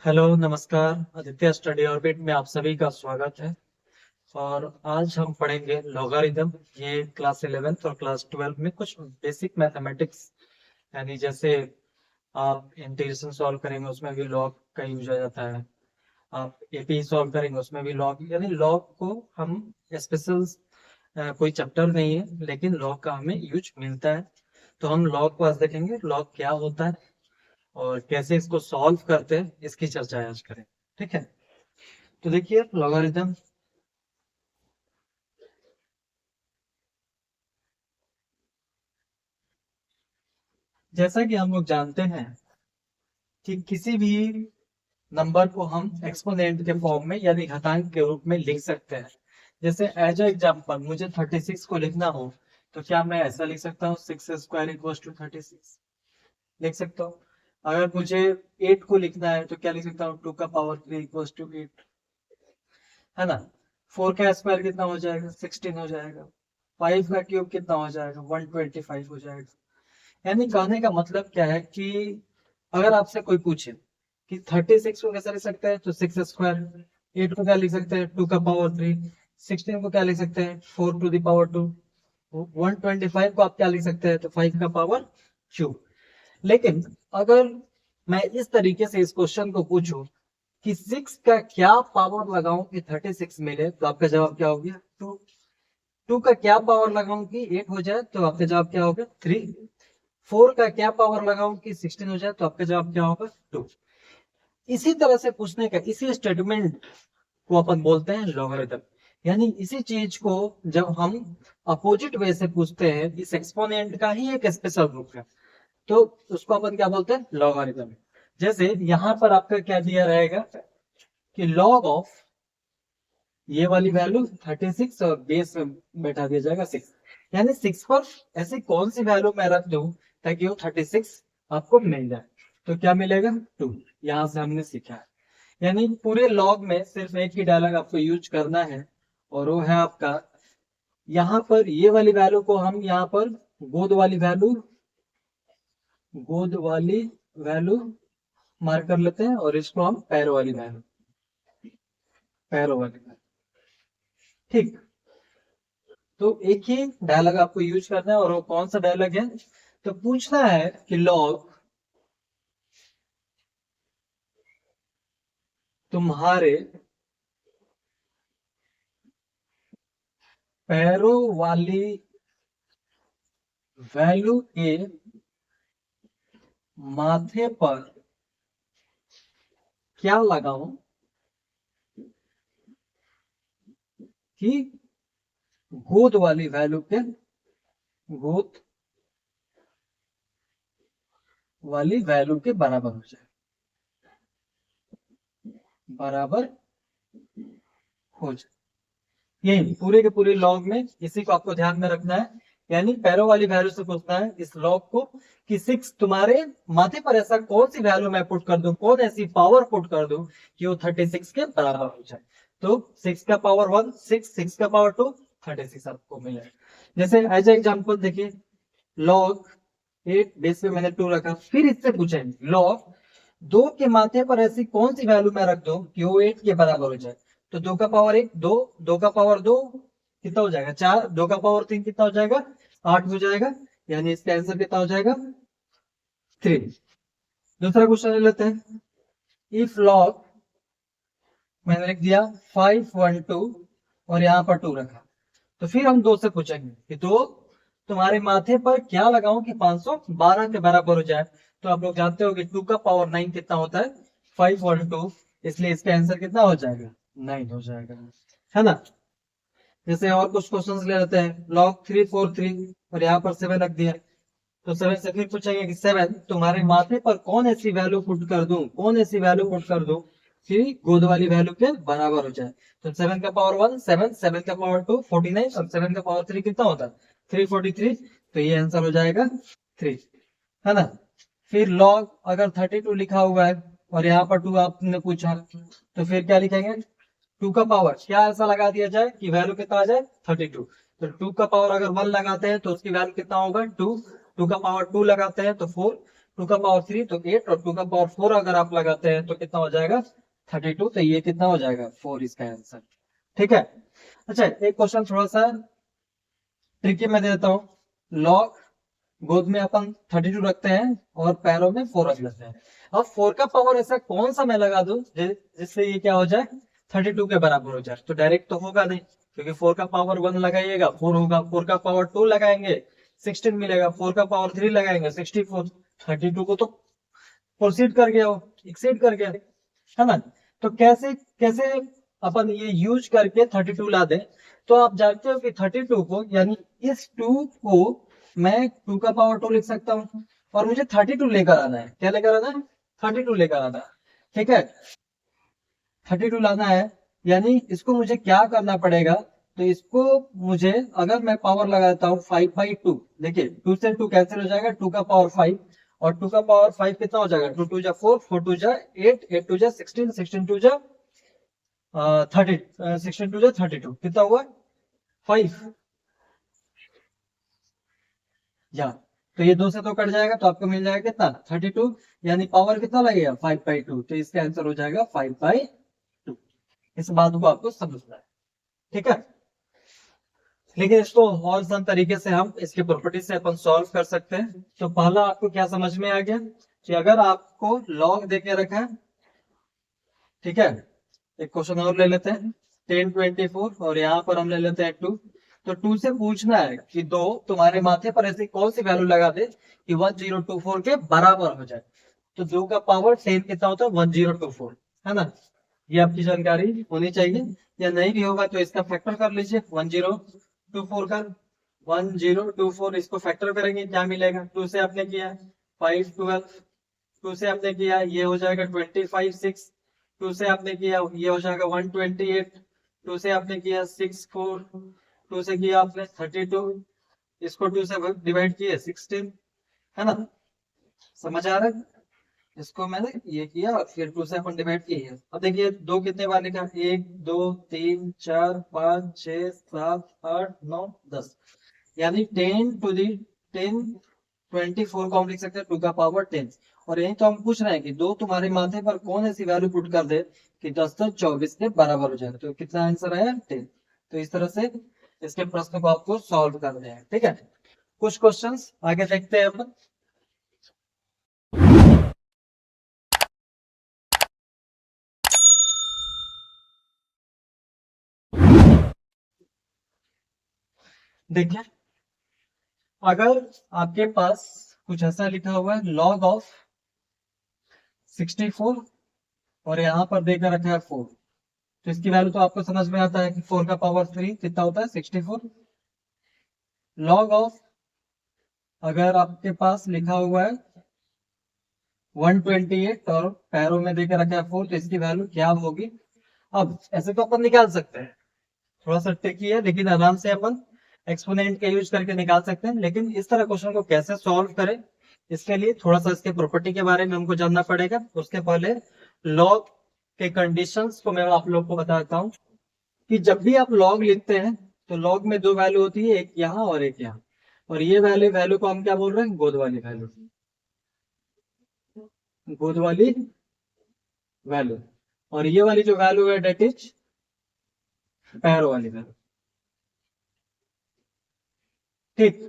Hello नमस्कार। Aditya study orbit में आप सभी का स्वागत है। और आज हम पढ़ेंगे लॉगरिथम। ये क्लास 11th और क्लास 12 में कुछ बेसिक मैथमेटिक्स, यानी जैसे आप इंटीग्रेशन सॉल्व करेंगे उसमें भी लॉग का यूज आ जाता है। आप एपी सॉल्व करेंगे उसमें भी लॉग, यानी लॉग को हम स्पेशल कोई चैप्टर नहीं है, लेकिन लॉग का हमें यूज मिलता है। तो हम लॉग को आज देखेंगे, लॉग क्या होता है और कैसे इसको सॉल्व करते हैं, इसकी चर्चा आज करें। ठीक है, तो देखिए लॉगरिथम। जैसा कि हम लोग जानते हैं कि किसी भी नंबर को हम एक्सपोनेंट के फॉर्म में यानी घातांक के रूप में लिख सकते हैं। जैसे एज ए एग्जाम्पल मुझे 36 को लिखना हो तो क्या मैं ऐसा लिख सकता हूँ, 6² = 36 लिख सकता हूँ। अगर मुझे 8 को लिखना है तो क्या लिख सकता हूँ, 2⁻³ = 8, है ना। 4 का स्क्वायर कितना हो जाएगा, 16 हो जाएगा। 5 का क्यूब कितना हो जाएगा, 125 हो जाएगा। यानी कहने का मतलब क्या है कि अगर आपसे कोई पूछे कि 36 को कैसे लिख सकते हैं, तो 6²। 8 को क्या लिख सकते हैं, 2⁻3। 16 को क्या लिख सकते हैं, 4⁻2। 125 को आप क्या लिख सकते हैं, तो 5⁻³ लेकिन अगर मैं इस तरीके से इस क्वेश्चन को पूछूं कि 6 का क्या पावर लगाऊं कि 36 मिले, तो आपका जवाब क्या हो गया, 2। 2 का क्या पावर लगाऊं कि 8 हो जाए, तो आपका जवाब क्या होगा, 3। 4 का क्या पावर लगाऊं कि 16 हो जाए, तो आपका जवाब क्या होगा, 2। इसी तरह से पूछने का इसी स्टेटमेंट को अपन बोलते हैं लॉगरिथम। यानी इसी चीज को जब हम अपोजिट वे से पूछते हैं, इस एक्सपोनेंट का ही एक स्पेशल रूप है, तो उसको अपन क्या बोलते हैं, लॉगरिथम। जैसे यहां पर आपका क्या दिया रहेगा कि लॉग ऑफ ये वाली वैल्यू 36 और बेस में बैठा दिया जाएगा 6। यानी 6 पर ऐसी कौन सी वैल्यू मैं रख दूं ताकि वो 36 आपको मिल जाए, तो क्या मिलेगा, 2। यहां से हमने सीखा है। यानी पूरे लॉग में सिर्फ एक ही डायलॉग आपको यूज करना है, और वो है आपका यहाँ पर ये वाली वैल्यू को हम यहाँ पर गोद वाली वैल्यू गोद वाली वैल्यू मार्क कर लेते हैं, और इसको हम पैरो वाली वैल्यू, पैरो वाली वैल्यू। ठीक, तो एक ही डायलॉग आपको यूज करना है, और वो कौन सा डायलॉग है, तो पूछना है कि लॉग तुम्हारे पैरों वाली वैल्यू के माथे पर क्या लगाऊं कि गोद वाली वैल्यू के गोद वाली वैल्यू के बराबर हो जाए, बराबर हो जाए। यही पूरे के पूरे लॉग में इसी को आपको ध्यान में रखना है। यानी पैरों वाली वैल्यू से पूछना है इस लॉग को कि 6 तुम्हारे माथे पर ऐसा कौन सी वैल्यू मैं पुट कर दूं, कौन ऐसी पावर पुट कर दूं कि वो 36 के बराबर हो जाए। तो 6 का पावर 1 6, 6 का पावर 2 36 आपको मिले। जैसे एज एग्जाम्पल देखिए, लॉग 8 बेस पे मैंने 2 रखा, फिर इससे पूछेंगे लॉग 2 के माथे पर ऐसी कौन सी वैल्यू मैं रख दूं कि वो 8 के बराबर हो जाए। तो 2 का पावर 1 2, 2 का पावर 2 कितना हो जाएगा, 4। 2 का पावर 3 कितना हो जाएगा, 8 हो जाएगा। यानी इसका आंसर कितना हो जाएगा, 3। दूसरा क्वेश्चन ले लेते हैं। इफ लॉग मैंने लिख दिया 512 और यहाँ पर 2 रखा, तो फिर हम 2 से पूछेंगे कि 2 तुम्हारे माथे पर क्या लगाऊं कि 512 के बराबर हो जाए। तो आप लोग जानते हो कि 2 का पावर 9 कितना होता है, 512। इसलिए इसका आंसर कितना हो जाएगा, 9 हो जाएगा, है ना। जैसे और कुछ क्वेश्चंस ले लेते हैं, लॉग 343 और यहाँ पर 7 रख दिया, तो 7 से फिर पूछेंगे कि 7 तुम्हारे माथे पर कौन ऐसी वैल्यू पुट कर दूं, कौन ऐसी वैल्यू पुट कर दूं कि गोद वाली वैल्यू के बराबर हो जाए। तो 7 का पावर 1 7, 7 का पावर 2 49, और 7 का पावर 3 कितना होता है, 343। तो ये आंसर हो जाएगा 3, है ना। फिर लॉग अगर 32 लिखा हुआ है और यहाँ पर 2 आपने पूछा, तो फिर क्या लिखेंगे, 2 का पावर क्या ऐसा लगा दिया जाए कि वैल्यू कितना आ जाए, 32। तो 2 का पावर अगर 1 लगाते हैं तो उसकी वैल्यू कितना होगा, 2। 2 का पावर 2 लगाते हैं तो 4। 2 का पावर 3 तो 8, और 2 का पावर 4 अगर आप लगाते हैं तो कितना हो जाएगा 32, तो ये कितना हो जाएगा 4 इसका आंसर। ठीक है। अच्छा, एक क्वेश्चन थोड़ा सा ट्रिकी मैं देता हूँ। लॉग गोद में अपन 32 रखते हैं और पैरों में 4 रख लेते हैं। अब 4 का पावर ऐसा कौन सा मैं लगा दूं जिससे ये क्या हो जाए 32 के बराबर हो जाए। तो डायरेक्ट तो होगा नहीं, क्योंकि 4 का पावर 1 लगाइएगा 4 होगा, 4 का पावर 2 लगाएंगे 16 मिलेगा, 4 का पावर 3 लगाएंगे 64, 32 को तो प्रोसीड कर गया, हो एक्सीड कर गया, है ना। तो कैसे कैसे अपन ये यूज करके 32 ला दें। तो आप जानते हो कि 32 को, यानी इस 2 को मैं 2 का पावर 2 लिख सकता हूँ, और मुझे 32 लेकर आना है। क्या लेकर आना है 32 लेकर आना है। ठीक है, 32 लाना है, यानी इसको मुझे क्या करना पड़ेगा। तो इसको मुझे, अगर मैं पावर लगाता हूँ 5/2, देखिए 2 से 2 कैंसिल हो जाएगा, 2 का पावर 5, और 2 का पावर 5 कितना हो जाएगा 2 2 जा 4, 4 2 जा 8, 8 2 जा 16, 16 2 जा 30, 16 2 जा 32, कितना हुआ 5 या। तो ये 2 से तो कट जाएगा, तो आपको मिल जाएगा कितना 32, यानी पावर कितना लगेगा 5/2, तो इसका आंसर हो जाएगा 5/2। इस बात को आपको समझना है। ठीक है, लेकिन इसको और आसान तरीके से हम इसकी प्रॉपर्टी से अपन सॉल्व कर सकते हैं। तो पहला आपको क्या समझ में आ गया कि अगर आपको लॉग देके रखा है, ठीक है, एक क्वेश्चन और ले लेते हैं 1024, और यहाँ पर हम ले लेते हैं 2। तो 2 से पूछना है कि दो तुम्हारे माथे पर ऐसी कौन सी वैल्यू लगा दे कि 1024 के बराबर हो जाए। तो 2 का पावर 10 कितना होता है 1024, है ना। ये आपकी जानकारी होनी चाहिए, या नहीं भी होगा तो इसका फैक्टर कर लीजिए 1024 का। 1024 इसको फैक्टर करेंगे क्या मिलेगा, 2 से आपने किया 5 12, 2 से आपने किया ये हो जाएगा 25 6, 2 से आपने किया ये हो जाएगा 128, 2 से आपने किया 6 4, 2 से किया आपने 32, इसको 2 से डिवाइड किए 16, है ना। समझ आ रहा है, इसको मैंने ये किया और फिर 2 से अपन डिवाइड किए। अब देखिए दो कितने बार लिखा 1 2 3 4 5 6 7 8 9 10, यानी 10 टू दी 10 24 को हम लिख सकते हैं 2 का पावर 10। और यही तो हम पूछ रहे हैं कि दो तुम्हारे माथे पर कौन ऐसी वैल्यू पुट कर दे कि 10 तो 24 के बराबर हो जाए। तो कितना आंसर आया 10। तो इस तरह से इसके प्रश्न को आपको सॉल्व करना है। ठीक है, कुछ क्वेश्चंस आगे देखते हैं अपन। देखिए, अगर आपके पास कुछ ऐसा लिखा हुआ है लॉग ऑफ 64, और यहाँ पर देकर रखा है 4, तो इसकी वैल्यू तो आपको समझ में आता है कि 4 का पावर 3 कितना होता है 64। लॉग ऑफ, अगर आपके पास लिखा हुआ है 128 और पैरों में देकर रखा है 4, तो इसकी वैल्यू क्या होगी। अब ऐसे तो अपन निकाल सकते हैं, थोड़ा सा ट्रिकी है, लेकिन आराम से अपन एक्सपोनेंट का यूज करके निकाल सकते हैं। लेकिन इस तरह क्वेश्चन को कैसे सॉल्व करें, इसके लिए थोड़ा सा इसके प्रॉपर्टी के बारे में हमको जानना पड़ेगा। उसके पहले लॉग के कंडीशंस को मैं आप लोग को बताता हूँ कि जब भी आप लॉग लिखते हैं तो लॉग में दो वैल्यू होती है, एक यहाँ और एक यहाँ, और ये वैल्यू को हम क्या बोल रहे हैं गोद वाली वैल्यू, गोद वाली वैल्यू। और ये वाली जो वैल्यू है डेट इज पैरो वाली वैल्यू। ठीक,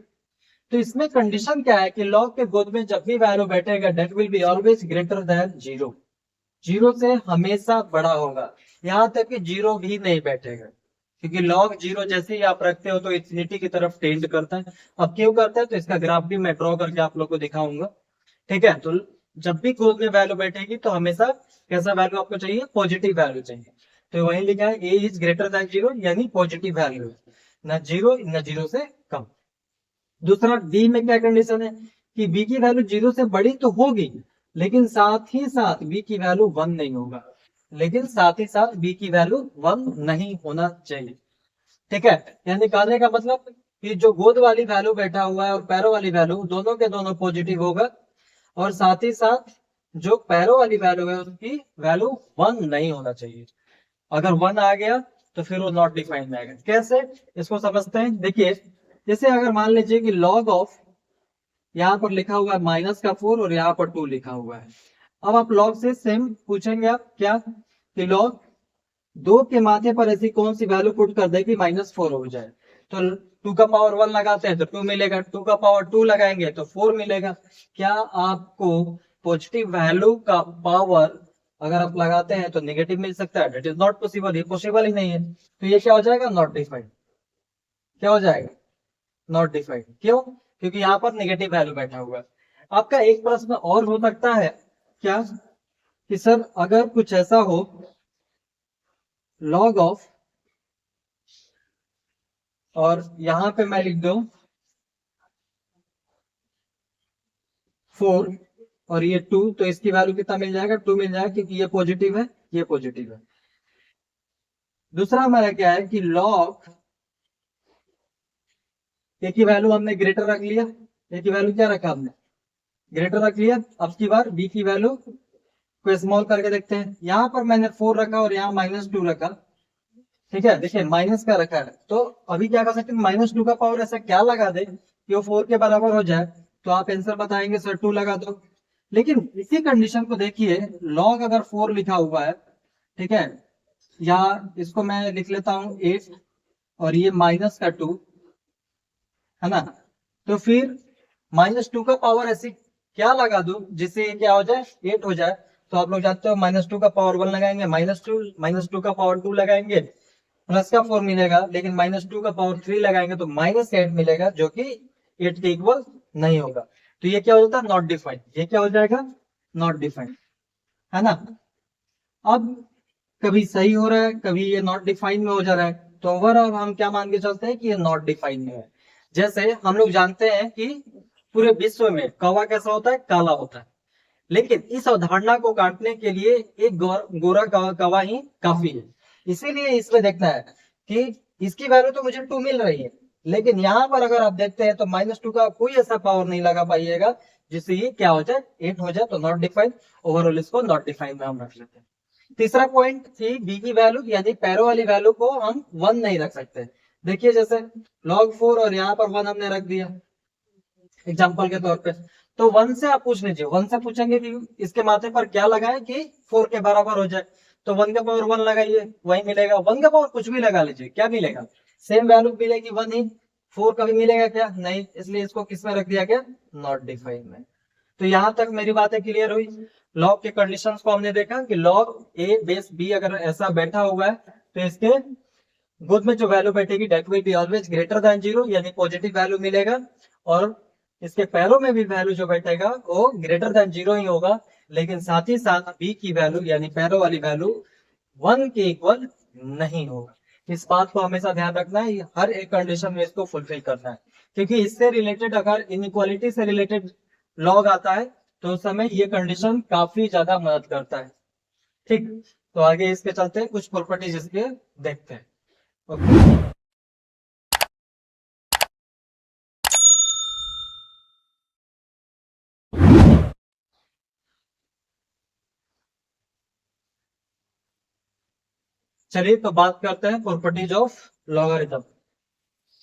तो इसमें कंडीशन क्या है कि लॉग के गोद में जब भी वैल्यू बैठेगा that will be always greater than 0, 0 से हमेशा बड़ा होगा, यहां तक कि 0 भी नहीं बैठेगा, क्योंकि लॉग 0 जैसे ही आप रखते हो तो इन्फिनिटी की तरफ टेंड करता है। अब क्यों करता है तो इसका ग्राफ भी मैं ड्रॉ करके आप लोग को दिखाऊंगा। ठीक है, तो जब भी गोद में वैल्यू बैठेगी तो हमेशा कैसा वैल्यू आपको चाहिए पॉजिटिव वैल्यू चाहिए। तो वही लिखा है ए इज ग्रेटर देन 0, यानी पॉजिटिव वैल्यू है, ना 0 ना 0 से कम। दूसरा बी में क्या कंडीशन है कि बी की वैल्यू 0 से बड़ी तो होगी, लेकिन साथ ही साथ बी की वैल्यू 1 नहीं होगा, लेकिन साथ ही साथ बी की वैल्यू 1 नहीं होना चाहिए। ठीक है, यानी कहने का मतलब कि जो गोद वाली वैल्यू बैठा हुआ है और पैरों वाली वैल्यू दोनों के दोनों पॉजिटिव होगा, और साथ ही साथ जो पैरों वाली वैल्यू है उसकी वैल्यू 1 नहीं होना चाहिए। अगर 1 आ गया तो फिर वो नॉट डिफाइंड में आएगा। कैसे, इसको समझते हैं। देखिए, जैसे अगर मान लीजिए कि लॉग ऑफ यहाँ पर लिखा हुआ है -4 और यहाँ पर 2 लिखा हुआ है। अब आप लॉग से सेम पूछेंगे आप क्या कि लॉग 2 के माथे पर ऐसी कौन सी वैल्यू पुट कर दे कि -4 हो जाए। तो 2 का पावर 1 लगाते हैं तो 2 मिलेगा, 2 का पावर 2 लगाएंगे तो 4 मिलेगा। क्या आपको पॉजिटिव वैल्यू का पावर अगर आप लगाते हैं तो नेगेटिव मिल सकता है? दैट इज नॉट पॉसिबल, ये पॉसिबल ही नहीं है। तो ये क्या हो जाएगा? Not defined. क्या हो जाएगा? Not defined. क्यों? क्योंकि यहाँ पर नेगेटिव वैल्यू बैठा हुआ है। आपका एक प्रश्न और हो सकता है क्या कि सर अगर कुछ ऐसा हो लॉग ऑफ, और यहां पे मैं लिख दूं 4 और ये 2, तो इसकी वैल्यू कितना मिल जाएगा? 2 मिल जाएगा क्योंकि ये पॉजिटिव है, ये पॉजिटिव है। दूसरा हमारा क्या है कि लॉग ए की वैल्यू हमने ग्रेटर रख लिया, ए की वैल्यू क्या रखा हमने? ग्रेटर रख लिया। अब की बार बी की वैल्यू को स्मॉल करके देखते हैं। यहाँ पर मैंने 4 रखा और यहाँ -2 रखा। ठीक है, देखिए माइनस का रखा है, तो अभी क्या कर सकते हैं? -2 का पावर ऐसा क्या लगा दे कि वो 4 के बराबर हो जाए। तो आप आंसर बताएंगे सर 2 लगा दो। लेकिन इसी कंडीशन को देखिए, लॉग अगर 4 लिखा हुआ है, ठीक है, या इसको मैं लिख लेता हूं 8 और ये -2 है ना, तो फिर -2 का पावर ऐसे क्या लगा दो जिससे ये क्या हो जाए? 8 हो जाए। तो आप लोग जानते हो -2 का पावर 1 लगाएंगे, -2 का पावर 2 लगाएंगे, प्लस का 4 मिलेगा, लेकिन -2 का पावर 3 लगाएंगे तो -8 मिलेगा, जो कि 8 के इक्वल नहीं होगा। तो ये क्या हो जाता है? Not defined. ये क्या हो जाएगा? नॉट डिफाइंड, है ना। अब कभी सही हो रहा है, कभी ये नॉट डिफाइंड में हो जा रहा है, तो ओवरऑल हम क्या मान के चलते हैं कि ये नॉट डिफाइंड में है। जैसे हम लोग जानते हैं कि पूरे विश्व में कौवा कैसा होता है? काला होता है। लेकिन इस अवधारणा को काटने के लिए एक गोरा कौवा ही काफी है। इसीलिए इसमें देखना है कि इसकी वैल्यू तो मुझे 2 मिल रही है, लेकिन यहाँ पर अगर आप देखते हैं तो -2 का कोई ऐसा पावर नहीं लगा पाइएगा जिससे ये क्या हो जाए? 8 हो जाए। तो नॉट डिफाइंड, ओवरऑल इसको नॉट डिफाइंड में हम रख लेते हैं। तीसरा पॉइंट थी बी की वैल्यू, यानी पैरों वाली वैल्यू को हम 1 नहीं रख सकते। देखिए जैसे log 4 और यहाँ पर 1 हमने रख दिया एग्जाम्पल के तौर पे, तो 1 से आप पूछ लीजिए, 1 से पूछेंगे कि इसके माथे पर क्या लगाए कि 4 के बराबर हो जाए, तो 1 का पावर 1 लगाइए, वही मिलेगा। 1 का पावर कुछ भी लगा लीजिए, क्या मिलेगा? सेम वैल्यू मिलेगी 1 ही। 4 का भी मिलेगा क्या? नहीं, इसलिए इसको किस में रख दिया गया? नॉट डिफाइंड में। तो यहां तक मेरी बातें क्लियर हुई। लॉग के कंडीशंस को हमने देखा कि लॉग ए बेस बी अगर ऐसा बैठा हुआ है तो इसके गोद में जो वैल्यू बैठेगी that will be always greater than 0, यानी पॉजिटिव वैल्यू मिलेगा। और इसके पैरों में भी वैल्यू जो बैठेगा वो ग्रेटर देन 0 ही होगा। लेकिन साथ ही साथ बी की वैल्यू यानी पैरों वाली वैल्यू 1 के इक्वल नहीं होगा। इस बात को हमेशा ध्यान रखना है, हर एक कंडीशन में इसको फुलफिल करना है, क्योंकि इससे रिलेटेड अगर इनइक्वालिटी से रिलेटेड लॉग आता है तो उस समय ये कंडीशन काफी ज्यादा मदद करता है। ठीक, तो आगे इसके चलते कुछ प्रॉपर्टीज इसके देखते हैं। ओके, चलिए तो बात करते हैं प्रॉपर्टीज ऑफ लॉगरिथम।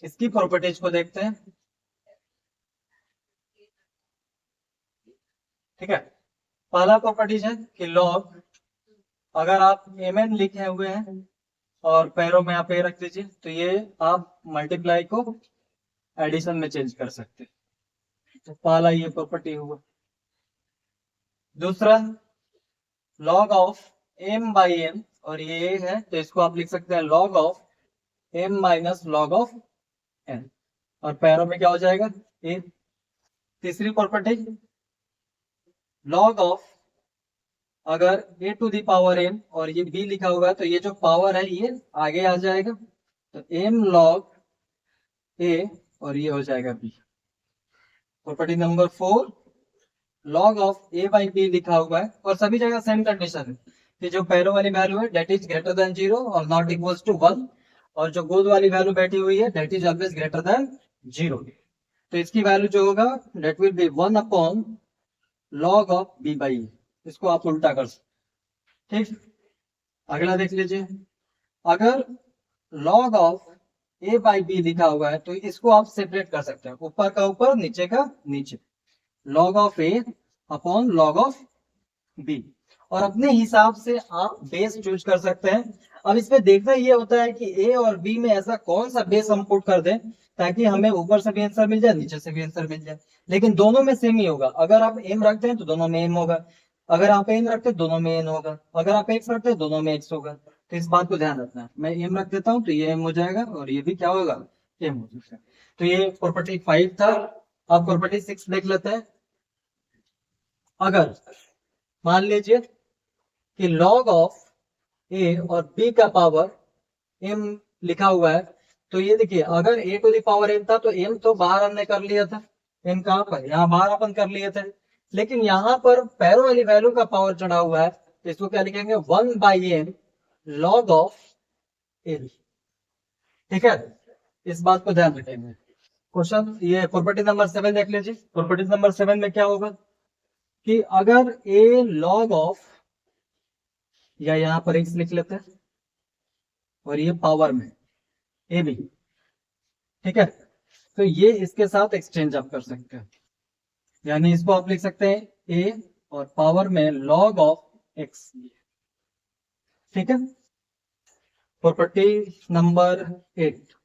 इसकी प्रॉपर्टीज को देखते हैं। ठीक है, पहला प्रॉपर्टीज है कि लॉग, अगर आप mn लिखे हुए हैं और पैरों में आप ए रख दीजिए, तो ये आप मल्टीप्लाई को एडिशन में चेंज कर सकते हैं। तो पहला ये प्रॉपर्टी हुआ। दूसरा, log of m by m, और ये है तो इसको आप लिख सकते हैं log of m minus log of n, और पैरों में क्या हो जाएगा? ए। तीसरी प्रॉपर्टी, लॉग ऑफ, अगर a to the power m और ये b लिखा हुआ है तो ये जो पावर है ये आगे आ जाएगा, तो m लॉग a और ये हो जाएगा b। Property number 4, log of a by b लिखा हुआ है और सभी जगह सेम कंडीशन है कि जो पैरों वाली वैल्यू है डेट इज ग्रेटर देन 0 और नॉट इक्वल्स टू 1, और जो गोद वाली वैल्यू बैठी हुई है that is always greater than 0। तो इसकी वैल्यू जो होगा that will be 1 upon log of b by, इसको आप उल्टा कर सकते। ठीक, अगला देख लीजिए, अगर log of a by b लिखा हुआ है तो इसको आप सेपरेट कर सकते हैं, ऊपर का ऊपर नीचे का नीचे। log of a upon log of b, और अपने हिसाब से आप बेस चूज कर सकते हैं। अब इसमें देखना ये होता है कि ए और बी में ऐसा कौन सा बेस हम पुट कर दें ताकि हमें ऊपर से भी आंसर मिल जाए, नीचे से भी आंसर मिल जाए, लेकिन दोनों में सेम ही होगा। अगर आप एम रखते हैं तो दोनों में एम होगा, अगर आप एन रखते हैं दोनों में एन होगा, अगर आप एक्स रखते हैं दोनों में एक्स होगा। तो इस बात को ध्यान रखना है। मैं एम रख देता हूँ तो ये एम हो जाएगा और ये भी क्या होगा, एम हो जाएगा। तो ये प्रॉपर्टी 5 था। अब प्रॉपर्टी 6 देख लेते हैं। अगर मान लीजिए कि log ऑफ ए और बी का पावर एम लिखा हुआ है, तो ये देखिए अगर ए टू द पावर एम था तो एम तो बाहर हमने कर लिया था, एम कहाँ पर, यहाँ बाहर अपन कर लिए थे, लेकिन यहाँ पर पैरों वाली वैल्यू का पावर चढ़ा हुआ है, तो इसको क्या लिखेंगे, 1/m log ऑफ ए। ठीक है, इस बात को ध्यान रखेंगे। क्वेश्चन ये प्रॉपर्टी नंबर 7 देख लीजिए। प्रॉपर्टी नंबर 7 में क्या होगा कि अगर ए log ऑफ, या यहाँ पर एक्स लिख लेते हैं, और ये पावर में ए बी, ठीक है, तो ये इसके साथ एक्सचेंज आप कर सकते हैं, यानी इसको आप लिख सकते हैं ए और पावर में log ऑफ एक्स। ठीक है, प्रॉपर्टी नंबर 8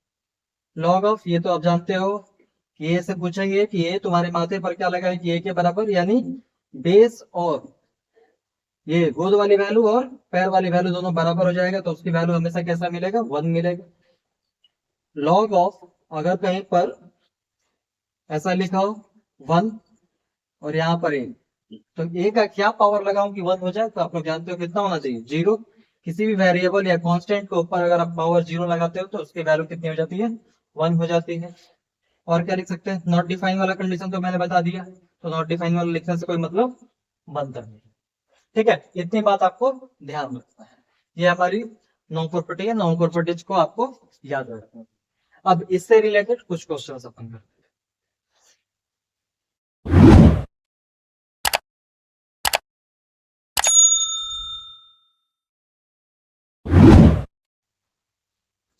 log ऑफ, ये तो आप जानते हो कि ए से पूछेंगे कि ए तुम्हारे माथे पर क्या लगा है, कि ए के बराबर, यानी बेस और ये गोद वाली वैल्यू और पैर वाली वैल्यू दोनों बराबर हो जाएगा, तो उसकी वैल्यू हमेशा कैसा मिलेगा, 1 मिलेगा। log ऑफ, अगर कहीं पर ऐसा लिखा हो 1 और यहाँ पर ए, तो ए का क्या पावर लगाऊं कि 1 हो जाए, तो आप लोग जानते हो कितना होना चाहिए, 0। किसी भी वेरिएबल या कांस्टेंट के ऊपर अगर आप पावर 0 लगाते हो तो उसकी वैल्यू कितनी हो जाती है, 1 हो जाती है। और क्या लिख सकते हैं, नॉट डिफाइन वाला कंडीशन तो मैंने बता दिया, तो नॉट डिफाइन वाला लिखने से कोई मतलब बनता नहीं। ठीक है, इतनी बात आपको ध्यान रखना है। ये हमारी नॉन प्रॉपर्टी है, नॉन प्रॉपर्टीज को आपको याद रखना है। अब इससे रिलेटेड कुछ क्वेश्चन अपन करते हैं।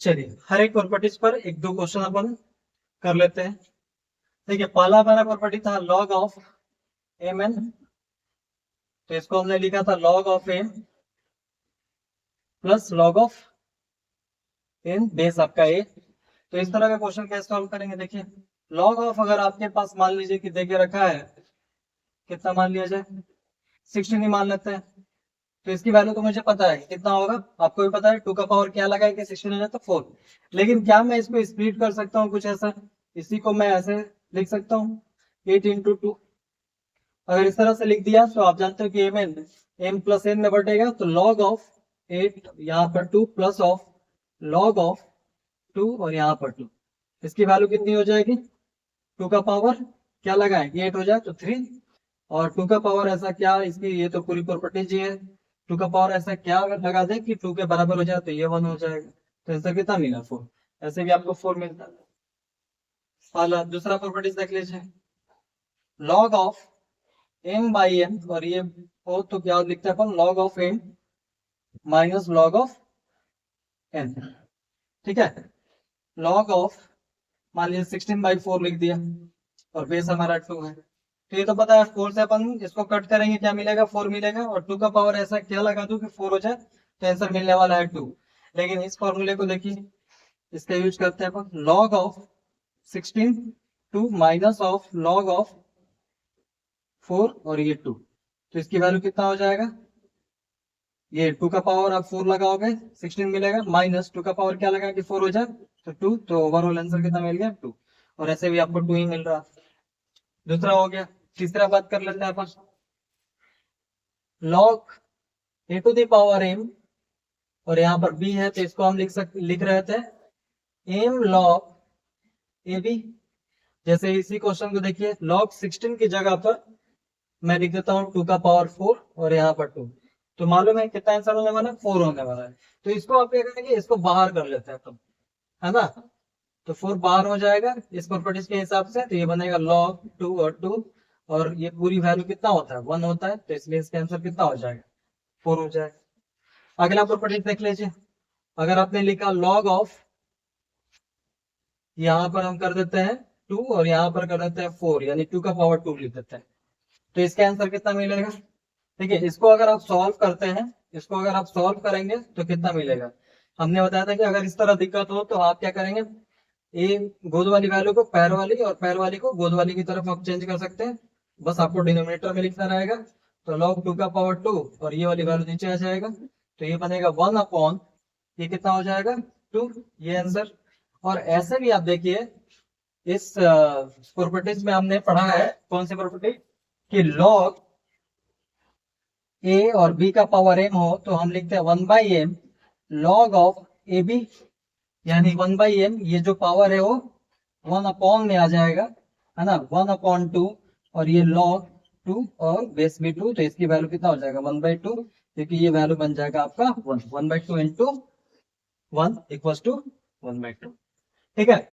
चलिए, हर एक प्रॉपर्टीज पर एक दो क्वेश्चन अपन कर लेते हैं। देखिए, पहला हमारा प्रॉपर्टी था log ऑफ एम एन, तो इसको हमने लिखा था log of m plus log of n base आपका ए। तो इस तरह का क्वेश्चन कैसे सॉल्व करेंगे, देखिए log ऑफ, अगर आपके पास मान लीजिए कि देके रखा है, कितना मान लिया जाए, 16 ही मान लेते हैं, तो इसकी वैल्यू तो मुझे पता है कितना होगा, आपको भी पता है, 2 का पावर क्या लगा है कि 16 है तो 4। लेकिन क्या मैं इसको स्प्लिट कर सकता हूँ कुछ ऐसा, इसी को मैं ऐसे लिख सकता हूँ 8 × 2। अगर इस तरह से लिख दिया तो आप जानते हो कि m n m plus n में बटेगा, तो log ऑफ 8 यहाँ पर 2 प्लस ऑफ log ऑफ 2 और यहाँ पर 2, इसकी वैल्यू कितनी हो जाएगी, 2 का पावर क्या लगाए, 8 हो जाए तो 3, और 2 का पावर ऐसा क्या, इसकी ये तो पूरी प्रॉपर्टी जी है, 2 का पावर ऐसा क्या लगा दे कि 2 के बराबर हो जाए, तो ये 1 हो जाएगा। तो आंसर कितना मिला, 4। ऐसे भी आपको 4 मिलता है। वाला दूसरा प्रॉपर्टीज देख लीजिए, log of m by m, और ये हो तो क्या लिखते हैं अपन, log of m minus log of n। ठीक है, log ऑफ, मान लीजिए 16/4 लिख दिया, और बेस हमारा 2 है, तो ये तो पता है 4 से अपन इसको कट करेंगे क्या मिलेगा, 4 मिलेगा, और 2 का पावर ऐसा क्या लगा दूं कि 4 हो जाए, तो आंसर मिलने वाला है 2। लेकिन इस फॉर्मूले को देखिए, इसका यूज करते हैं अपन, log of 16 2 minus of log of 4 और ये 2, तो इसकी वैल्यू कितना हो जाएगा, ये 2 का पावर आप 4 लगाओगे 16 मिलेगा, माइनस 2 का पावर क्या लगा कि 4 हो जाए तो 2, तो ओवरऑल आंसर कितना मिल गया, 2। और ऐसे भी आपको 2 ही मिल रहा। दूसरा हो गया। तीसरा बात कर लेते हैं अपन, log a to the power m, और यहाँ पर b है, तो इसको हम लिख रहे थे m log ए बी। जैसे इसी क्वेश्चन को देखिए, log 16 की जगह पर मैं लिख देता हूँ 2 का पावर 4 और यहाँ पर 2, तो मालूम है कितना आंसर होने वाला है, 4 होने वाला है। तो इसको आप क्या करेंगे, इसको बाहर कर लेते हैं अपन, है ना, तो 4 बाहर हो जाएगा इस प्रॉपर्टीज के हिसाब से, तो ये बनेगा log 2 और 2, और ये पूरी वैल्यू कितना होता है, 1 होता है, तो इसलिए इसका आंसर कितना हो जाएगा, 4 हो जाएगा। अगला प्रॉपर्टीज देख लीजिए, अगर आपने लिखा log ऑफ, यहाँ पर हम कर देते हैं 2 और यहाँ पर कर देते हैं 4, यानी 2 का पावर 2 लिख देते हैं, तो इसका आंसर कितना मिलेगा? ठीक है, इसको अगर आप सॉल्व करते हैं, इसको अगर आप सॉल्व करेंगे तो कितना मिलेगा? हमने बताया था कि अगर इस तरह दिक्कत हो तो आप क्या करेंगे, ये गोद वाली वैल्यू को पैर वाली और पैर वाली को गोद वाली की तरफ आप चेंज कर सकते हैं। बस आपको डिनोमिनेटर में लिखना रहेगा। तो log 2 का पावर 2 और ये वाली वैल्यू नीचे आ जाएगा, तो ये बनेगा 1 अपॉन, ये कितना हो जाएगा 2, ये आंसर। और ऐसे भी आप देखिए, इस प्रॉपर्टीज में हमने पढ़ा है कौन सी प्रॉपर्टी, कि log a और b का पावर m हो तो हम लिखते हैं 1/m log ऑफ ab, यानी 1/m ये जो पावर है वो 1 अपॉन में आ जाएगा, है ना, 1/2, और ये log 2 और बेस भी 2, तो इसकी वैल्यू कितना हो जाएगा 1/2, क्योंकि ये वैल्यू बन जाएगा आपका 1/2 इंटू 1 इक्वल टू 1/2। ठीक है,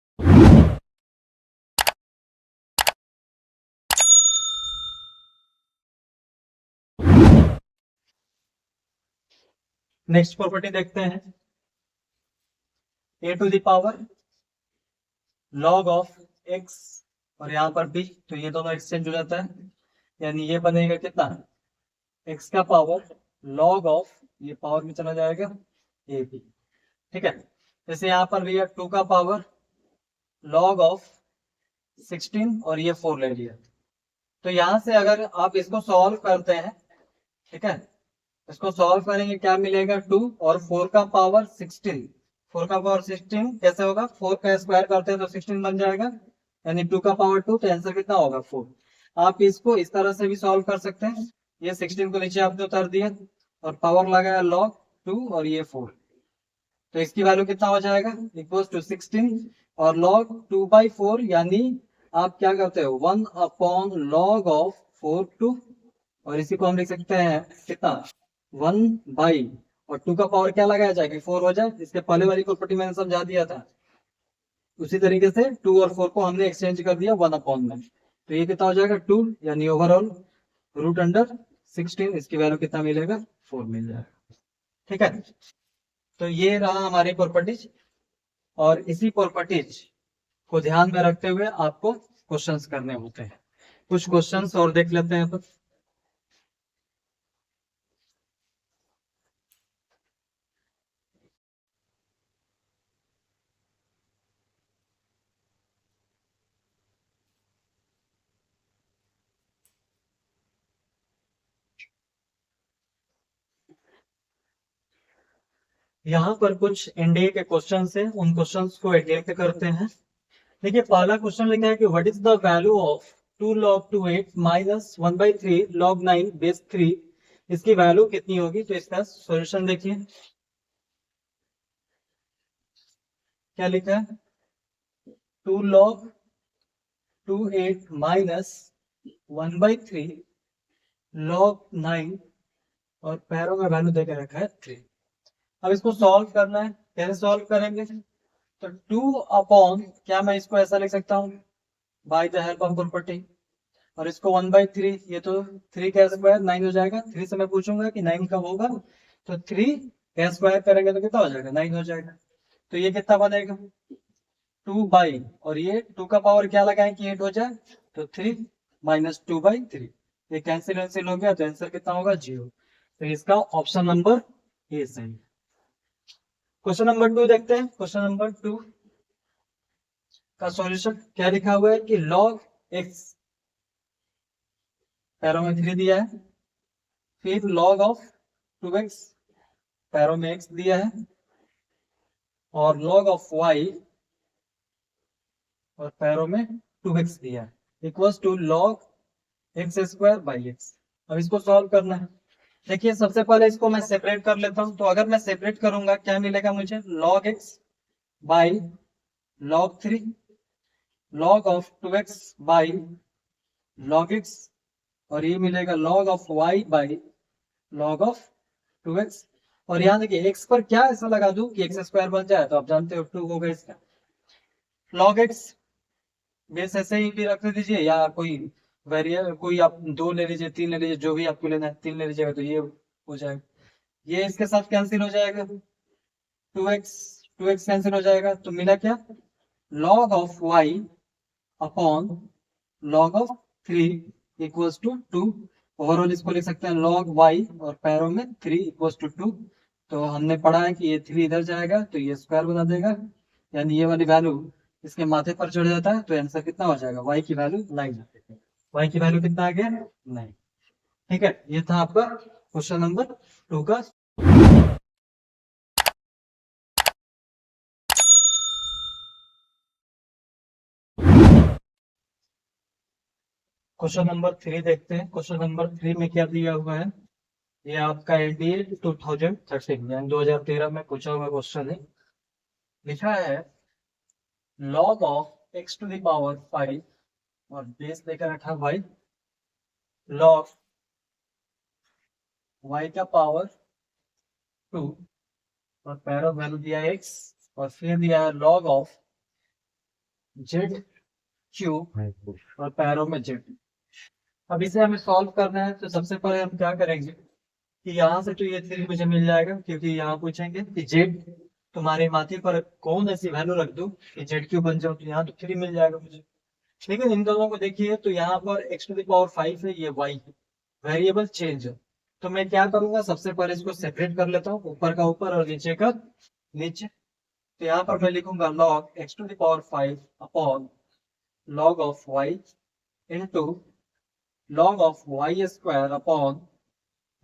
नेक्स्ट प्रॉपर्टी देखते हैं, a to the power log of x और यहाँ पर b, तो ये दोनों एक्सचेंज हो जाता है, यानी ये बनेगा कितना, x का पावर log ऑफ, ये पावर में चला जाएगा ए बी। ठीक है, जैसे यहाँ पर भी है 2 का पावर log ऑफ 16 और ये 4 ले लिया, तो यहाँ से अगर आप इसको सॉल्व करते हैं, ठीक है, इसको सॉल्व करेंगे क्या मिलेगा, 2 और 4 का पावर 16, 4 का पावर 16 कैसे होगा, 4 का स्क्वायर करते हैं तो 16 बन जाएगा, यानी 2 का पावर 2, तो आंसर कितना होगा 4। आप इसको इस तरह से भी सॉल्व कर सकते हैं, ये 16 को नीचे आपने उतार दिया और पावर लगाया log 2 और ये 4, तो इसकी वैल्यू कितना हो जाएगा इक्वल टू 16 और log 2/4, यानी आप क्या करते हो 1 अपॉन log ऑफ 4 2, और इसी को हम लिख सकते हैं कितना 1 बाई, और 2 का पावर क्या लगाया जाए कि 4 हो जाए, इसके पहले वाली प्रॉपर्टी मैंने समझा दिया था, उसी तरीके से 2 और 4 को हमने एक्सचेंज कर दिया 1 अपॉन में, तो ये कितना हो जाएगा 2, यानी ओवरऑल रूट अंडर 16, इसकी वैल्यू कितना मिलेगा 4 मिल जाएगा। ठीक है, तो ये रहा हमारी प्रॉपर्टीज, और इसी प्रॉपर्टीज को ध्यान में रखते हुए आपको क्वेश्चंस करने होते हैं। कुछ क्वेश्चंस और देख लेते हैं अपन। यहाँ पर कुछ एनडीए के क्वेश्चन है, उन क्वेश्चंस को अटेम्प्ट करते हैं। देखिए, पहला क्वेश्चन लिखा है कि what is the value of 2 log 28 minus 1/3 log 9 base 3, इसकी वैल्यू कितनी होगी? तो इसका सॉल्यूशन देखिए क्या लिखा है, 2 log 28 माइनस 1/3 log 9 और पैरों में वैल्यू देकर रखा है 3। अब इसको सॉल्व करना है, कैसे सॉल्व करेंगे, तो 2 अपॉन, क्या मैं इसको ऐसा लिख सकता हूँ by the help of property, और इसको 1/3, ये तो 3 का स्क्वायर 9 हो जाएगा, 3 से मैं पूछूंगा कि 9 कब होगा, तो 3 का स्क्वायर करेंगे तो कितना हो जाएगा 9 हो जाएगा, तो ये कितना बनेगा 2 बाई, और ये 2 का पावर क्या लगाए कि 8 हो जाए, तो 3 माइनस 2/3, ये कैंसिल वैंसिल हो गया, तो आंसर कितना होगा 0, तो इसका ऑप्शन नंबर ए सही। क्वेश्चन नंबर 2 देखते हैं। क्वेश्चन नंबर 2 का सॉल्यूशन क्या लिखा हुआ है कि log x, पैरों में 3 दिया है, फिर log ऑफ 2x, पैरों में x दिया है, और log ऑफ y, और पैरों में 2x दिया है, equals to log x square by x। अब इसको सॉल्व करना है। देखिए, सबसे पहले इसको मैं सेपरेट कर लेता हूं, तो अगर मैं सेपरेट करूंगा क्या मिलेगा मुझे, log x by log 3 log of 2x by log x, और ये मिलेगा log of y by log of 2x, और यहाँ देखिए x पर क्या ऐसा लगा दूं कि x स्क्वायर बन जाए, तो आप जानते हो 2 होगा इसका, log x बेस ऐसे ही भी रख दीजिए, या कोई वेरिएबल कोई आप 2 ले लीजिए, 3 ले लीजिए, जो भी आपको लेना है 3 ले लीजिएगा, तो ये हो जाएगा, ये इसके साथ कैंसिल हो जाएगा, 2x कैंसिल हो जाएगा, तो मिला क्या log of y upon log of 3 equals to 2। Overall इसको लिख सकते हैं log y और पैरों में 3 इक्वल्स टू 2। तो हमने पढ़ा है कि ये 3 इधर जाएगा तो ये स्क्वायर बना देगा, यानी ये वाली वैल्यू इसके माथे पर चढ़ जाता है, तो आंसर कितना हो जाएगा, y की वैल्यू 9। y की वैल्यू कितना आ गया, 9। ठीक है, ये था आपका क्वेश्चन नंबर 2 का। क्वेश्चन नंबर 3 देखते हैं। क्वेश्चन नंबर 3 में क्या दिया हुआ है, ये आपका एनडीए 2013 यानी 2013 में पूछा हुआ क्वेश्चन है। लिखा है log of x to the power 5 और बेस लेकर रखा y, log y का पावर 2 और पैरा वैल्यू दिया है x, और फिर दिया है log ऑफ z क्यूब और पैरों में z। अब इसे हमें सॉल्व करना है, तो सबसे पहले हम क्या करेंगे कि यहाँ से तो ये 3 मुझे मिल जाएगा, क्योंकि यहाँ पूछेंगे कि z तुम्हारे माथे पर कौन ऐसी वैल्यू रख दो कि z क्यूब बन जाओ, तो यहाँ तो 3 मिल जाएगा मुझे। लेकिन इन दोनों को देखिए तो यहाँ पर x टू द पावर 5 है, ये y है, वेरिएबल चेंज है। तो मैं क्या करूंगा, सबसे पहले इसको सेपरेट कर लेता हूँ, ऊपर का ऊपर और नीचे का नीचे। तो यहाँ पर मैं लिखूंगा log x to the power 5 upon log of y into log of y square upon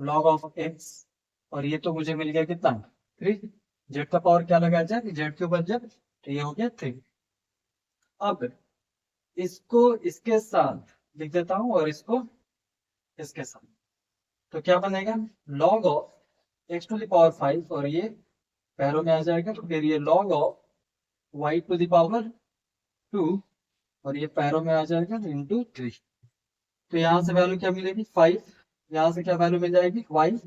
log of x, और ये तो मुझे मिल गया कितना, 3। जेड का पावर क्या लगाया जाए, जेड क्यूब बन जाए, तो ये हो गया 3। अब इसको इसके साथ लिख देता हूं और इसको इसके साथ, तो क्या बनेगा, log of x to the power 5 और ये पैरों में आ जाएगा, तो फिर ये log of y to the power 2 और ये पैरों में आ जाएगा इंटू 3। तो यहाँ से वैल्यू क्या मिलेगी, 5। यहाँ से क्या वैल्यू मिल जाएगी, y।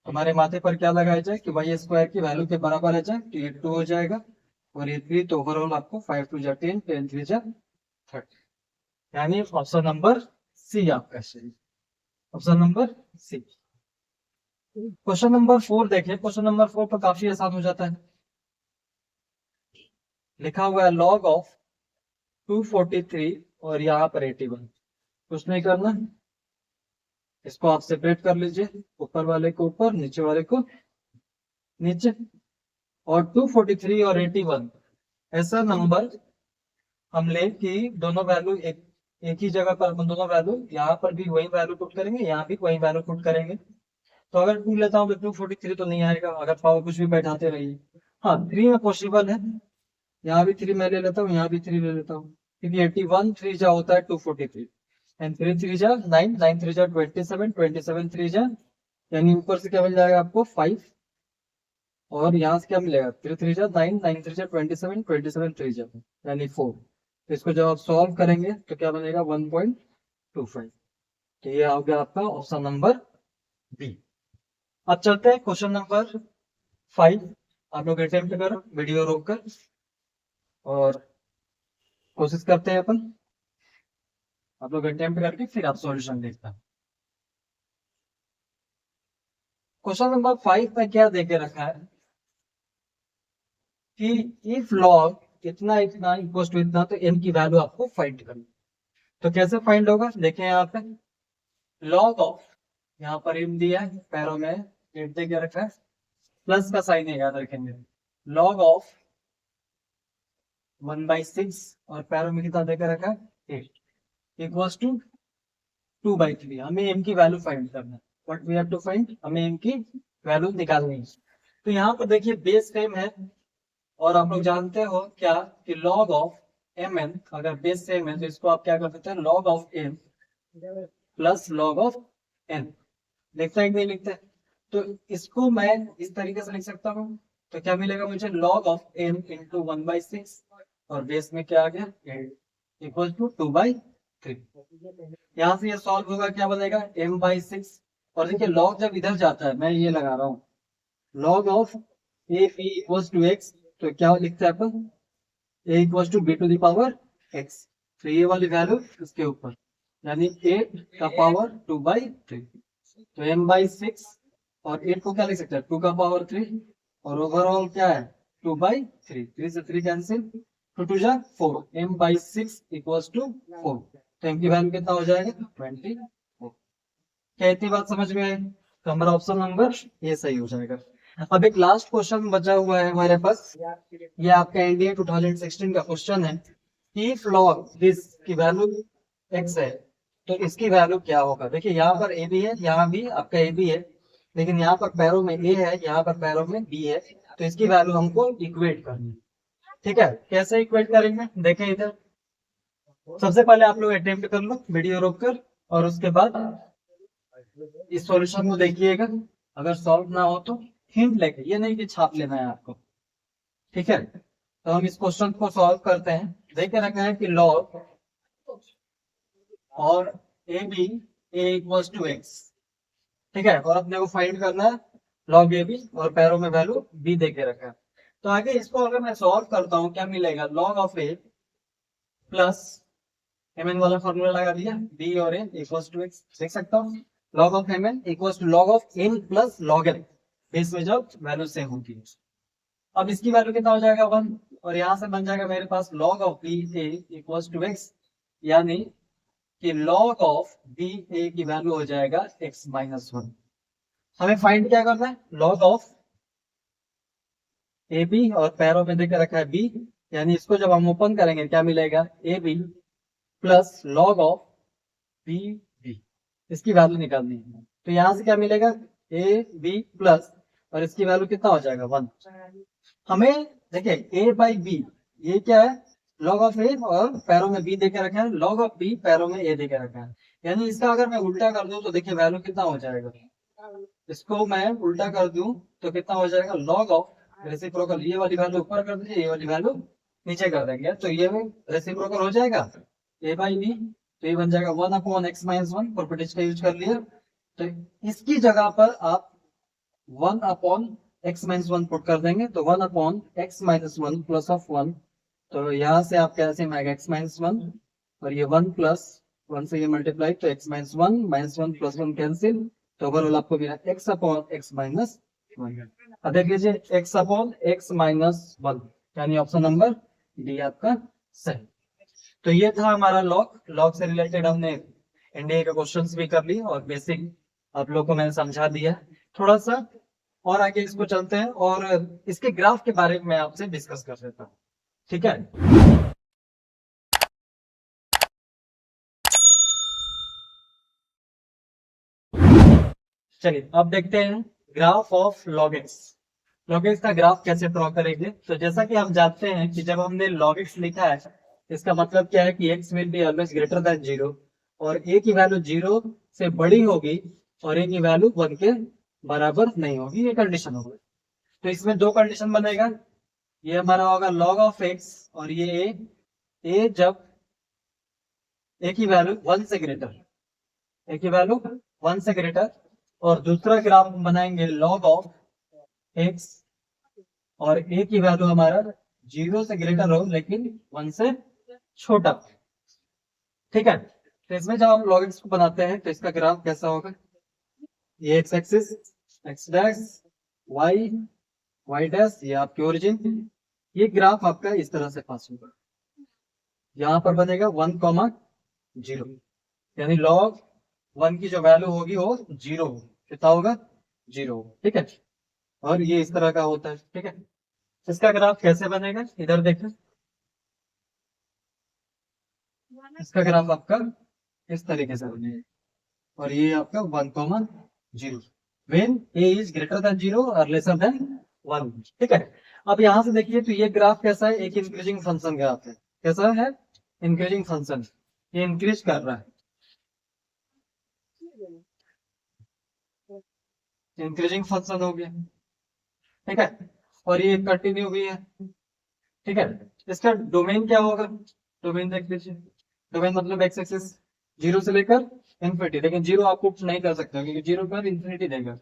हमारे माथे पर क्या लगाया जाए कि y स्क्वायर की वैल्यू के बराबर आ जाए, तो ये 2 हो जाएगा और ये 3। तो ओवरऑल आपको 5 2 जा 10, 10 3 जा 30, यानी ऑप्शन नंबर सी आपका सही। Option number C. Question number 4 देखिए। क्वेश्चन नंबर 4 पर काफी आसान हो जाता है। लिखा हुआ है log ऑफ 243 और यहाँ पर 81। कुछ नहीं करना, इसको आप सेपरेट कर लीजिए, ऊपर वाले को ऊपर, नीचे वाले को नीचे। और 243 और 81 ऐसा नंबर हम ले कि दोनों वैल्यू एक ही जगह पर, हम दोनों वैल्यू यहाँ पर भी वही वैल्यू पुट करेंगे, यहाँ भी वही वैल्यू पुट करेंगे। तो अगर 2 लेता हूँ तो 243 तो नहीं आएगा, अगर पावर कुछ भी बैठाते रहिए। हाँ 3 में पॉसिबल है, यहाँ भी 3 मैं ले लेता हूँ, यहाँ भी 3 ले लेता हूँ, क्योंकि 81 3 जा होता है 243 एंड 3 3 जा 9, 9 3 जा 27, 27 3 जा, यानी ऊपर से क्या मिल जाएगा आपको 5, और यहाँ से क्या मिलेगा 3 3 जा 9, 9 3 जा 27, 27 3 जा यानी 4। तो इसको जब आप सॉल्व करेंगे तो क्या बनेगा 1.25। तो ये आ गया आपका ऑप्शन नंबर बी। अब चलते हैं क्वेश्चन नंबर 5। आप लोग अटेम्प्ट करो वीडियो रोककर और कोशिश करते हैं अपन। आप लोग अटेम्प्ट करके फिर आप सॉल्यूशन देखते हैं। क्वेश्चन नंबर 5 में क्या देके रखा है कि इफ लॉग इतना इतना इक्वल टू इतना, तो m की वैल्यू आपको फाइंड करनी। तो कैसे फाइंड होगा, देखें यहाँ पे log ऑफ, यहाँ पर m दिया है, पैरों में 8 दे के रखा है, प्लस का साइन है याद रखेंगे, log ऑफ 1/6 और पैरों में कितना देकर रखा है 8 इक्वल्स टू 2/3। हमें m की वैल्यू फाइंड करना है, what we have to find, हमें m की वैल्यू निकालनी है। तो यहाँ पर देखिए बेस सेम है, और आप लोग जानते हो क्या कि log ऑफ mn, अगर बेस सेम है तो इसको आप क्या कर सकते हैं, log of m plus log of n। लिखता है कि नहीं लिखता है, तो इसको मैं इस तरीके से लिख सकता हूँ। तो क्या मिलेगा मुझे, log ऑफ m इंटू 1/6 और बेस में क्या आ गया 8 इक्वल टू 2/3। यहाँ से ये सॉल्व होगा, क्या बनेगा m/6, और देखिए log जब इधर जाता है, मैं ये लगा रहा हूँ log of a b equals to x, तो क्या लिखते हैं अपन a equals to b to the power x। तो ये वाली वैल्यू इसके ऊपर, यानी 8 का पावर 2/3। तो m/6 और 8 को क्या लिख सकते हैं 2 का पावर 3, और ओवरऑल क्या है 2/3, 3 से 3 कैंसिल, 2 2 जा 4, m/6 इक्वल्स टू 4। तो m की वैल्यू कितना हो जाएगा 20। क्या इतनी बात समझ में आई? तो हमारा ऑप्शन नंबर ये सही हो जाएगा। अब एक लास्ट क्वेश्चन बचा हुआ है हमारे पास, ये आपका एनडीए 2016 का क्वेश्चन है कि फ्लॉग दिस की वैल्यू x है तो इसकी वैल्यू क्या होगा। देखिए यहाँ पर ए बी है, यहाँ भी आपका ए बी है, लेकिन यहाँ पर पैरों में ए है, यहाँ पर पैरों में बी है, तो इसकी वैल्यू हमको इक्वेट करनी है। ठीक है, कैसे इक्वेट करेंगे देखें इधर। सबसे पहले आप लोग अटेम्प्ट कर लो वीडियो रोक कर, और उसके बाद इस सॉल्यूशन को देखिएगा। अगर सॉल्व ना हो तो हिंट लेके, ये नहीं कि छाप लेना है आपको। ठीक है, तो हम इस क्वेश्चन को सॉल्व करते हैं। देखे रखा है कि लॉग और a b A equals to x. ठीक है, और अपने को फाइंड करना है लॉग ए बी, और पैरों में वैल्यू बी दे के रखा है। तो आगे इसको अगर मैं सॉल्व करता हूँ क्या मिलेगा, log of a plus m n वाला फॉर्मूला लगा दिया, बी और ए इक्वल्स टू एक्स। देख सकता हूँ log of m n equals to log of n plus log n, base में जब वैल्यू सेम होती है। अब इसकी वैल्यू कितना हो जाएगा 1, और यहाँ से बन जाएगा मेरे पास log of B A equals to X, यानी कि लॉग ऑफ बी ए की वैल्यू हो जाएगा x माइनस 1। हमें फाइंड क्या करना है, लॉग ऑफ ए बी, और पैरों में देकर रखा है बी, यानी इसको जब हम ओपन करेंगे क्या मिलेगा, A B plus log of B B, इसकी वैल्यू निकालनी है। तो यहाँ से क्या मिलेगा, ए बी प्लस, और इसकी वैल्यू कितना हो जाएगा 1। हमें देखिए a बाई बी, ये क्या है, लॉग ऑफ ए, और पैरों में बी देके रखा है, लॉग ऑफ बी पैरों में ए देके रखा है। यानी इसका अगर मैं उल्टा कर दूं तो देखिए वैल्यू कितना हो जाएगा, इसको मैं उल्टा कर दूं तो कितना हो जाएगा, लॉग ऑफ रेसिप्रोकल, ये वाली वैल्यू ऊपर कर दीजिए, ये वाली वैल्यू नीचे कर देंगे, तो ये रेसिप्रोकल हो जाएगा ए बाई बी, तो ये बन जाएगा 1 अपॉन एक्स माइनस 1, प्रॉपर्टीज का यूज कर लिया। तो इसकी जगह पर आप 1 अपॉन एक्स माइनस 1 पुट कर देंगे, तो 1 upon x minus 1 plus of 1, तो यहाँ से आप कैसे आएगा एक्स माइनस 1, और ये 1 प्लस 1 से ये मल्टीप्लाई, तो x minus 1 minus 1 plus 1 cancel, तो ओवरऑल आपको मिला एक्स अपॉन एक्स माइनस 1। अब देख लीजिए एक्स अपॉन एक्स माइनस 1, यानी ऑप्शन नंबर डी आपका सही। तो ये था हमारा लॉग से रिलेटेड हमने एनडीए के क्वेश्चंस भी कर लिए, और बेसिक आप लोग को मैंने समझा दिया थोड़ा सा। और आगे इसको चलते हैं, और इसके ग्राफ के बारे में मैं आपसे डिस्कस कर लेता हूँ। ठीक है, चलिए अब देखते हैं graph of log x। log x का ग्राफ कैसे ड्रॉ करेंगे। तो जैसा कि हम जानते हैं कि जब हमने log x लिखा है, इसका मतलब क्या है कि x will be always greater than 0, और a की वैल्यू 0 से बड़ी होगी और a की वैल्यू 1 के बराबर नहीं होगी, ये कंडीशन होगी। तो इसमें दो कंडीशन बनेगा, ये हमारा होगा log ऑफ x, और ये a जब a की वैल्यू 1 से ग्रेटर, a की वैल्यू 1 से ग्रेटर, और दूसरा ग्राफ हम बनाएंगे log ऑफ x, और a की वैल्यू हमारा 0 से ग्रेटर हो लेकिन 1 से छोटा। ठीक है, तो इसमें जब हम log x को बनाते हैं तो इसका ग्राफ कैसा होगा, ये x axis x dash, y dash, ये आपकी ओरिजिन, ये ग्राफ आपका इस तरह से पास होगा। यहाँ पर बनेगा 1,0, यानी log 1 की जो वैल्यू होगी वो 0 होगी। कितना होगा, 0। ठीक है, और ये इस तरह का होता है। ठीक है, इसका ग्राफ कैसे बनेगा, इधर देखें, इसका ग्राफ आपका इस तरीके से बनेगा, और ये आपका 1,0 when a is greater than 0 और लेसर देन 1। ठीक है, अब यहाँ से देखिए तो ये ग्राफ कैसा है, एक इंक्रीजिंग फंक्शन ग्राफ है। कैसा है, इंक्रीजिंग फंक्शन, ये इंक्रीज कर रहा है, इंक्रीजिंग फंक्शन हो गया। ठीक है, और ये कंटिन्यू भी है। ठीक है, इसका डोमेन क्या होगा, डोमेन देख लीजिए, डोमेन मतलब एक्स एक्सिस 0 से लेकर इन्फिनिटी, लेकिन 0 आप पुट नहीं कर सकते क्योंकि 0 पर इन्फिनिटी देगा,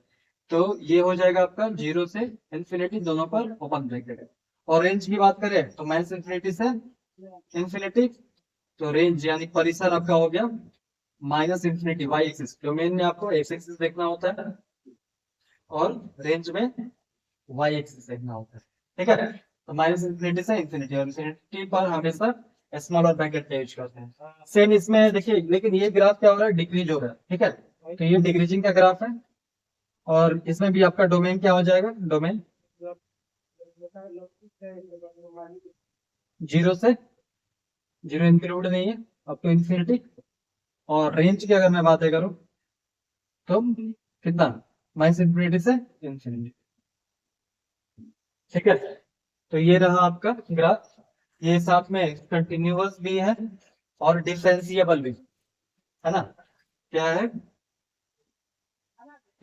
तो ये हो जाएगा आपका 0 से इन्फिनिटी, दोनों पर ओपन ब्रैकेट। और रेंज की बात करें तो माइनस इन्फिनिटी से इन्फिनिटी, तो रेंज यानी परिसर आपका हो गया minus infinity Y axis. Domain में आपको एक्स एक्सिस देखना होता है और रेंज में वाई एक्सिस देखना होता है। ठीक है, तो माइनस इन्फिनिटी से इन्फिनिटी, और इन्फिनिटी पर हमेशा स्मॉल और ब्रैकेट का यूज करते हैं। सेम इसमें देखिए, लेकिन ये ग्राफ क्या हो रहा है, डिक्रीज हो रहा है, ठीक है। तो ये डिक्रीजिंग का ग्राफ है, और इसमें भी आपका डोमेन क्या हो जाएगा, डोमेन 0 से 0 इंक्लूड नहीं है, अप टू इंफिनिटी। और रेंज की अगर मैं बात करूं तो कितना, माइनस इंफिनिटी से इंफिनिटी, ठीक है। तो ये रहा आपका ग्राफ। ये साथ में कंटिन्यूअस भी है और डिफरेंशिएबल भी है ना। क्या है,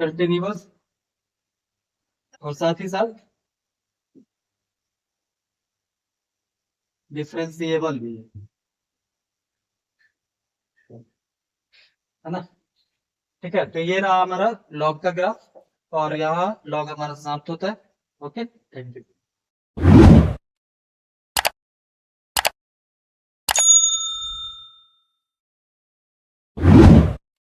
कंटिन्यूअस और साथ ही साथ डिफरेंशिएबल भी है ना। ठीक है, तो ये रहा हमारा लॉग का ग्राफ, और यहाँ लॉग हमारा समाप्त होता है। Okay, thank you.